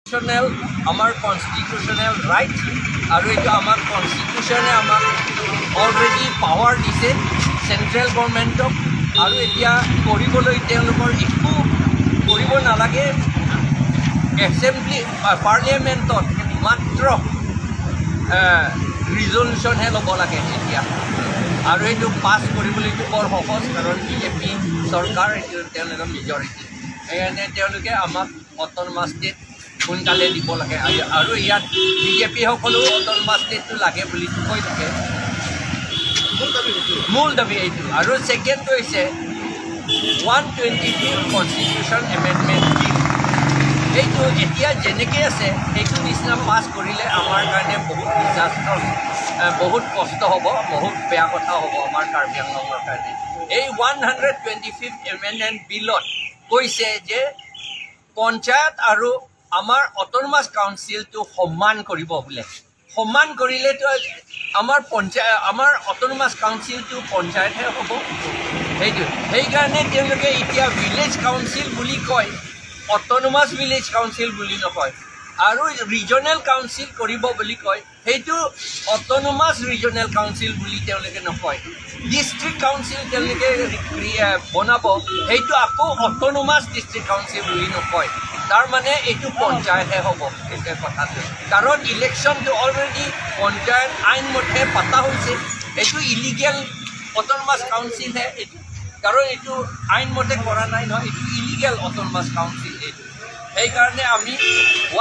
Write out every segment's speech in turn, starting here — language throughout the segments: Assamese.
আমাৰ কনষ্টিটিউশ্যনেল ৰাইট আৰু এইটো আমাৰ কনষ্টিটিউশ্যনে আমাক অলৰেডি পাৱাৰ দিছে চেণ্ট্ৰেল গভৰ্ণমেণ্টক আৰু এতিয়া কৰিবলৈ তেওঁলোকৰ একো কৰিব নালাগে এছেম্বলি পাৰ্লিয়ামেণ্টত মাত্ৰ ৰিজলিউশ্যনহে ল'ব লাগে এতিয়া আৰু এইটো পাছ কৰিবলৈতো বৰ সহজ কাৰণ বিজেপি চৰকাৰ এইটো তেওঁলোকৰ মেজৰিটি সেইকাৰণে তেওঁলোকে আমাক অট'নমাছ ষ্টেট সোনকালে দিব লাগে আৰু ইয়াত বিজেপিসকলেও অট'নমাছ ষ্টেটটো লাগে বুলি কৈ থাকে মূল দাবী এইটো আৰু ছেকেণ্ডটো হৈছে 125 কনষ্টিটিউশ্যন এমেণ্ডমেণ্ট বিল এইটো এতিয়া যেনেকৈ আছে সেইটো নিচিনা পাছ কৰিলে আমাৰ কাৰণে বহুত ডিজাষ্টাৰ বহুত কষ্ট হ'ব বহুত বেয়া কথা হ'ব আমাৰ কাৰ্বি আংলঙৰ কাৰণে এই 125 এমেণ্ডমেণ্ট বিলত কৈছে যে পঞ্চায়ত আৰু আমাৰ অট'নমাছ কাউন্সিলটো সমান কৰিব বোলে সমান কৰিলেতো আমাৰ অট'নমাছ কাউন্সিলটো পঞ্চায়তহে হ'ব সেইটো সেইকাৰণে তেওঁলোকে এতিয়া ভিলেজ কাউন্সিল বুলি কয় অট'নমাছ ভিলেজ কাউন্সিল বুলি নকয় আৰু ৰিজনেল কাউন্সিল কৰিব বুলি কয় সেইটো অট'নমাছ ৰিজনেল কাউন্সিল বুলি তেওঁলোকে নকয় ডিষ্ট্ৰিক্ট কাউন্সিল তেওঁলোকে বনাব সেইটো আকৌ অট'নমাছ ডিষ্ট্ৰিক্ট কাউন্সিল বুলি নকয় তাৰমানে এইটো পঞ্চায়তহে হ'ব এইটো কথাটো কাৰণ ইলেকশ্যনটো অলৰেডি পঞ্চায়ত আইনমতে পতা হৈছে এইটো ইলিগেল অট'নমাছ কাউন্সিলহে এইটো কাৰণ এইটো আইনমতে কৰা নাই নহয় এইটো ইলিগেল অট'নমাছ কাউন্সিল এইটো সেইকাৰণে আমি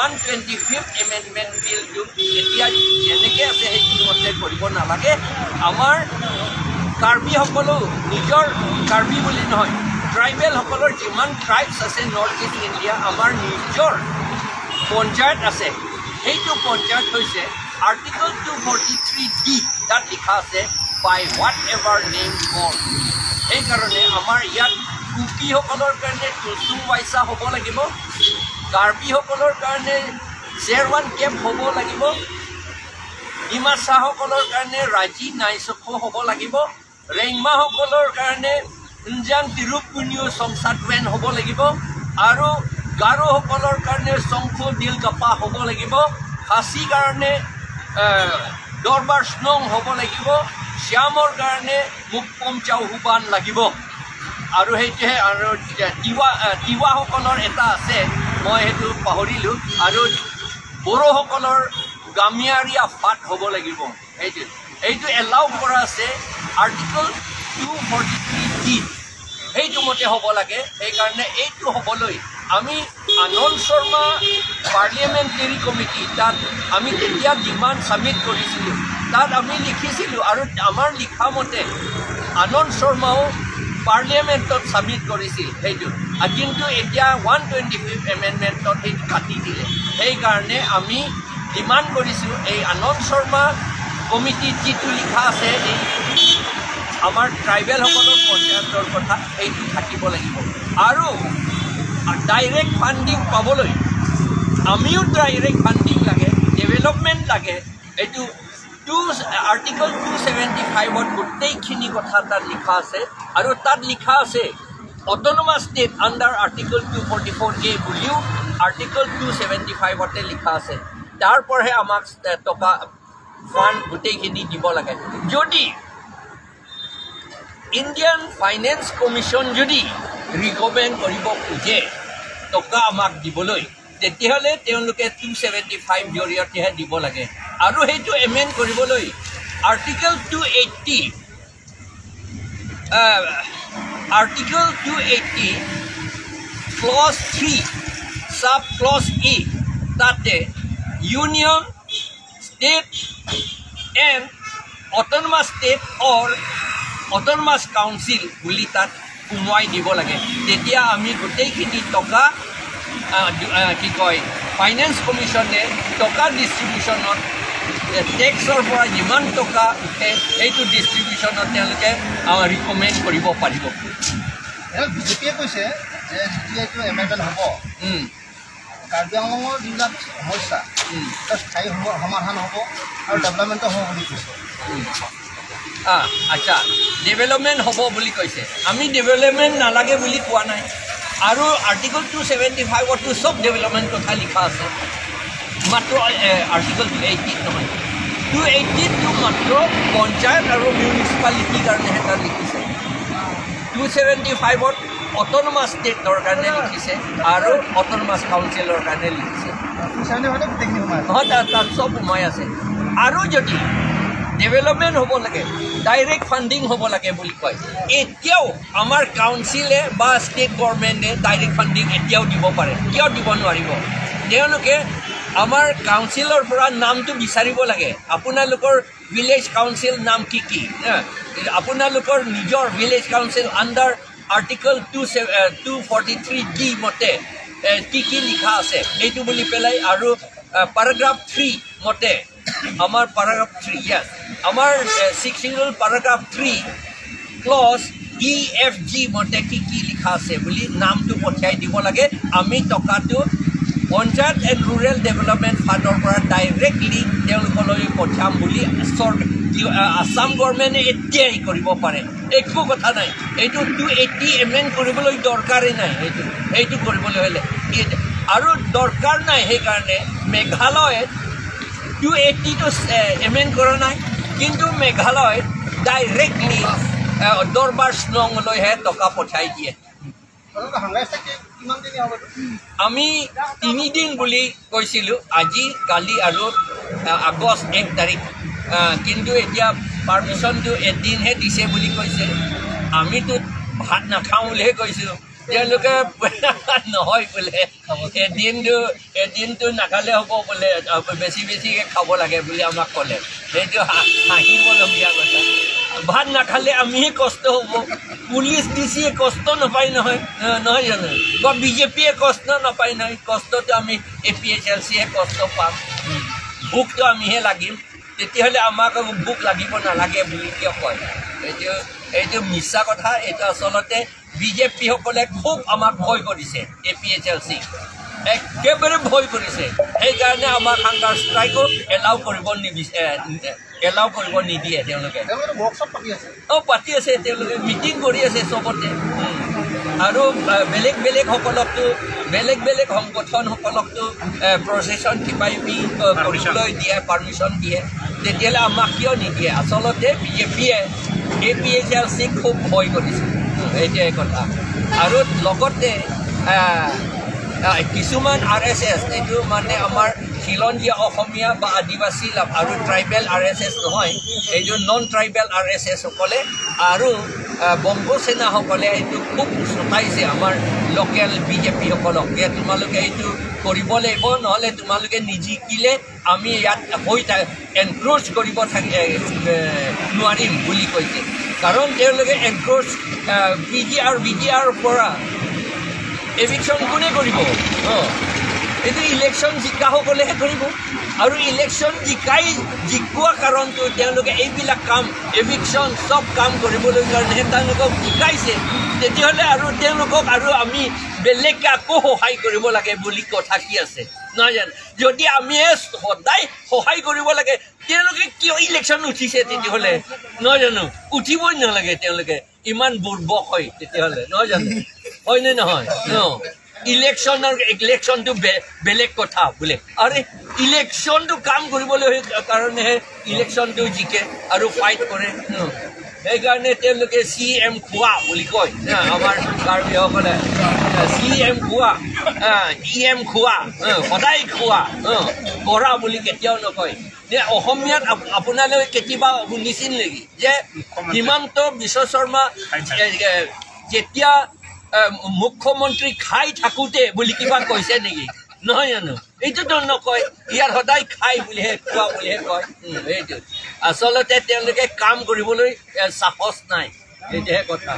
125 এমেণ্ডমেণ্ট বিলটো এতিয়া যেনেকৈ আছে সেইটো মতে কৰিব নালাগে আমাৰ কাৰ্বিসকলেও নিজৰ কাৰ্বি বুলি নহয় ট্ৰাইবেলসকলৰ যিমান ট্ৰাইবছ আছে নৰ্থ ইষ্ট ইণ্ডিয়া আমাৰ নিজৰ পঞ্চায়ত আছে সেইটো পঞ্চায়ত হৈছে আৰ্টিকল 243D তাত লিখা আছে বাই হোৱাট এভাৰ নেম কল সেইকাৰণে আমাৰ ইয়াত কুকিসকলৰ কাৰণে টুচুং ৱাইচা হ'ব লাগিব কাৰ্বিসকলৰ কাৰণে শ্বেৰৱান কেম্প হ'ব লাগিব ডিমাছাসকলৰ কাৰণে ৰাজি নাইচখো হ'ব লাগিব ৰেংমাসকলৰ কাৰণে ইঞ্জান তিৰুপুনিও সংসাদৱেন হ'ব লাগিব আৰু গাৰোসকলৰ কাৰণে চংখো দিলগাপা হ'ব লাগিব খাচী কাৰণে দৰবাৰ স্নং হ'ব লাগিব শ্যামৰ কাৰণে মুকপম চাউহুবান লাগিব আৰু সেইটোহে আৰু তিৱাসকলৰ এটা আছে মই সেইটো পাহৰিলোঁ আৰু বড়োসকলৰ গামিয়াৰীয়া ফাট হ'ব লাগিব এইটো এলাউ কৰা আছে আৰ্টিকল 243D সেইটো মতে হ'ব লাগে সেইকাৰণে এইটো হ'বলৈ আমি আনন্দ শৰ্মা পাৰ্লিয়ামেণ্টেৰী কমিটি তাত আমি তেতিয়া ডিমাণ্ড ছাবমিট কৰিছিলোঁ তাত আমি লিখিছিলোঁ আৰু আমাৰ লিখা মতে আনন্দ শৰ্মাও পাৰ্লিয়ামেণ্টত ছাবমিট কৰিছিল সেইটো কিন্তু এতিয়া 125 এমেণ্ডমেণ্টত সেইটো কাটি দিলে সেইকাৰণে আমি ডিমাণ্ড কৰিছোঁ এই আনন্দ শৰ্মা কমিটিত যিটো লিখা আছে এই আমাৰ ট্ৰাইবেলসকলৰ পঞ্চায়তৰ কথা সেইটো থাকিব লাগিব আৰু ডাইৰেক্ট ফাণ্ডিং পাবলৈ আমিও ডাইৰেক্ট ফাণ্ডিং লাগে ডেভেলপমেণ্ট লাগে এইটো আৰ্টিকল 275ত গোটেইখিনি কথা তাত লিখা আছে আৰু তাত লিখা আছে autonomous state under article 244A বুলিও আৰ্টিকল 275তে লিখা আছে তাৰ পৰাহে আমাক টকা ফাণ্ড গোটেইখিনি দিব লাগে যদি ইণ্ডিয়ান ফাইনেন্স কমিশ্যন যদি ৰিকমেণ্ড কৰিব খোজে টকা আমাক দিবলৈ তেতিয়াহ'লে তেওঁলোকে 275 জৰিয়তেহে দিব লাগে আৰু সেইটো এমেণ্ড কৰিবলৈ article 280 clause 3 sub clause E তাতে union state and autonomous state or autonomous council বুলি তাত সোমোৱাই দিব লাগে তেতিয়া আমি গোটেইখিনি টকা কি কয় ফাইনেন্স কমিশ্যনে টকা ডিষ্ট্ৰিবিউশ্যনত টেক্সৰ পৰা যিমান টকা উঠে সেইটো ডিষ্ট্ৰিবিউশ্যনত তেওঁলোকে ৰিকমেণ্ড কৰিব পাৰিব বিজেপিয়ে কৈছে যে যিটো এমেণ্ডমেণ্ট হ'ব কাৰ্বি আংলঙৰ যিবিলাক সমস্যা স্থায়ী সমাধান হ'ব আৰু ডেভেলপমেণ্টো হ'ব বুলি কৈছে আচ্ছা ডেভেলপমেণ্ট হ'ব বুলি কৈছে আমি ডেভেলপমেণ্ট নালাগে বুলি কোৱা নাই আৰু আৰ্টিকল 275 চব ডেভেলপমেণ্ট কথা লিখা আছে মাত্ৰ আৰ্টিকল 280 নহয় 280টো মাত্ৰ পঞ্চায়ত আৰু মিউনিচিপালিটিৰ কাৰণেহে তাত লিখিছে 275ত অট'নমাছ ষ্টেটৰ কাৰণে লিখিছে আৰু অট'নমাছ কাউন্সিলৰ কাৰণে লিখিছে নহয় তাত চব সোমাই আছে আৰু যদি ডেভেলপমেণ্ট হ'ব লাগে ডাইৰেক্ট ফাণ্ডিং হ'ব লাগে বুলি কয় এতিয়াও আমাৰ কাউন্সিলে বা ষ্টেট গভৰ্ণমেণ্টে ডাইৰেক্ট ফাণ্ডিং এতিয়াও দিব পাৰে কিয় দিব নোৱাৰিব তেওঁলোকে আমাৰ কাউন্সিলৰ পৰা নামটো বিচাৰিব লাগে আপোনালোকৰ ভিলেজ কাউন্সিল নাম কি কি আপোনালোকৰ নিজৰ village council under article 243D মতে কি কি লিখা আছে এইটো বুলি পেলাই আৰু paragraph 3 মতে আমাৰ paragraph 3 yes আমাৰ 6 শিডিউল paragraph 3 ক্লজ EFG মতে কি কি লিখা আছে বুলি নামটো পঠিয়াই দিব লাগে আমি টকাটো পঞ্চায়ত এণ্ড ৰুৰেল ডেভেলপমেণ্ট ফাণ্ডৰ পৰা ডাইৰেক্টলি তেওঁলোকলৈ পঠিয়াম বুলি আসাম গভৰ্ণমেণ্টে এতিয়াই কৰিব পাৰে একো কথা নাই এইটো 280 এমেণ্ড কৰিবলৈ দৰকাৰেই নাই এইটো কৰিবলৈ হ'লে আৰু দৰকাৰ নাই সেইকাৰণে মেঘালয়ত 280টো এমেণ্ড কৰা নাই কিন্তু মেঘালয় ডাইৰেক্টলি দৰবাৰ শ্বিলঙলৈহে টকা পঠাই দিয়ে আমি 3 দিন বুলি কৈছিলোঁ আজি কালি আৰু আগষ্ট 1 তাৰিখ কিন্তু এতিয়া পাৰ্মিশ্যনটো এদিনহে দিছে বুলি কৈছে আমিতো ভাত নাখাওঁ বুলিহে কৈছোঁ তেওঁলোকে নহয় বোলে এদিনটো নাখালে হ'ব বোলে বেছিকৈ খাব লাগে বুলি আমাক ক'লে সেইটো হাঁহিবলগীয়া কথা ভাত নাখালে আমিহে কষ্ট হ'ব পুলিচ ডিচিয়ে কষ্ট নাপায় নহয় জানো বা বিজেপিয়ে কষ্ট নাপায় নহয় কষ্টটো আমি APHLCয়ে কষ্ট পাম ভোকটো আমিহে লাগিম তেতিয়াহ'লে আমাক ভোক লাগিব নালাগে বুলি কিয় কয় এইটো মিছা কথা এইটো আচলতে বিজেপিসকলে খুব আমাক ভয় কৰিছে APHLC একেবাৰে ভয় কৰিছে সেইকাৰণে আমাক হাংগাৰ ষ্ট্ৰাইকো এলাউ কৰিব নিদিয়ে তেওঁলোকে পাতি আছে তেওঁলোকে মিটিং কৰি আছে চবতে আৰু বেলেগ সংগঠনসকলকতো প্ৰচেছন কিবা কৰিবলৈ দিয়ে পাৰ্মিশ্যন দিয়ে তেতিয়াহ'লে আমাক কিয় নিদিয়ে আচলতে বিজেপিয়ে APHLC খুব ভয় কৰিছে এইটোৱে কথা আৰু লগতে কিছুমান RSS এইটো মানে আমাৰ খিলঞ্জীয়া অসমীয়া বা আদিবাসী আৰু ট্ৰাইবেল RSS নহয় এইটো নন ট্ৰাইবেল RSS সকলে আৰু বংগ সেনাসকলে এইটো খুব চতাইছে আমাৰ লোকেল বিজেপিসকলক যে তোমালোকে এইটো কৰিব লাগিব নহ'লে তোমালোকে নিজিকিলে আমি ইয়াত হৈ এনক্ৰ'চ কৰিব নোৱাৰিম বুলি কৈছে কাৰণ তেওঁলোকে এনক্ৰ'চ BGR পৰা এভিকশ্যন কোনে কৰিব এইটো ইলেকশ্যন জিকাসকলেহে কৰিব আৰু ইলেকশ্যন জিকোৱা কাৰণটো তেওঁলোকে এইবিলাক কাম এভিকশ্যন চব কাম কৰিবলৈ কাৰণেহে তেওঁলোকক জিকাইছে তেতিয়াহ'লে আৰু তেওঁলোকক আৰু আমি বেলেগকৈ আকৌ সহায় কৰিব লাগে বুলি কথা কি আছে নহয় জানো যদি আমি সদায় সহায় কৰিব লাগে তেওঁলোকে কিয় ইলেকশ্যন উঠিছে তেতিয়াহ'লে নহয় জানো উঠিবই নালাগে তেওঁলোকে ইমান বুৰ্বক হয় তেতিয়াহ'লে নহয় জানো হয়নে নহয় ইলেকশ্যনটো বেলেগ কথা বোলে আৰু ইলেকশ্যনটো কাম কৰিবলৈ কাৰণেহে ইলেকশ্যনটো জিকে আৰু ফাইট কৰে সেইকাৰণে তেওঁলোকে CM খোৱা বুলি কয় আমাৰ কাৰ্বিসকলে CM খোৱা EM খোৱা সদায় খোৱা কৰা বুলি কেতিয়াও নকয় অসমীয়াত আপোনালোকে কেতিয়াবা শুনিছিল নেকি যে হিমন্ত বিশ্ব শৰ্মা যেতিয়া মুখ্যমন্ত্ৰী খাই থাকোঁতে বুলি কিবা কৈছে নেকি নহয় জানো এইটোতো নকয় ইয়াৰ সদায় খাই বুলিহে খোৱা বুলিহে কয় এইটো আচলতে তেওঁলোকে কাম কৰিবলৈ সাহস নাই এইটোহে কথা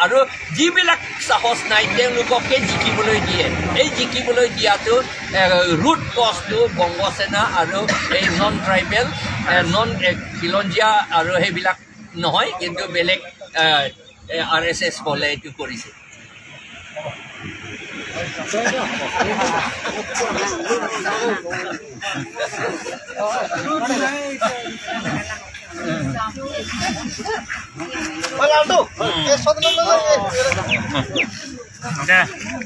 আৰু যিবিলাক সাহস নাই তেওঁলোককে জিকিবলৈ দিয়ে এই জিকিবলৈ দিয়াটো ৰুট কজটো বংগ সেনা আৰু এই নন ট্ৰাইবেল নন খিলঞ্জীয়া আৰু সেইবিলাক নহয় কিন্তু বেলেগ RSS বলে এইটো কৰিছে Okay.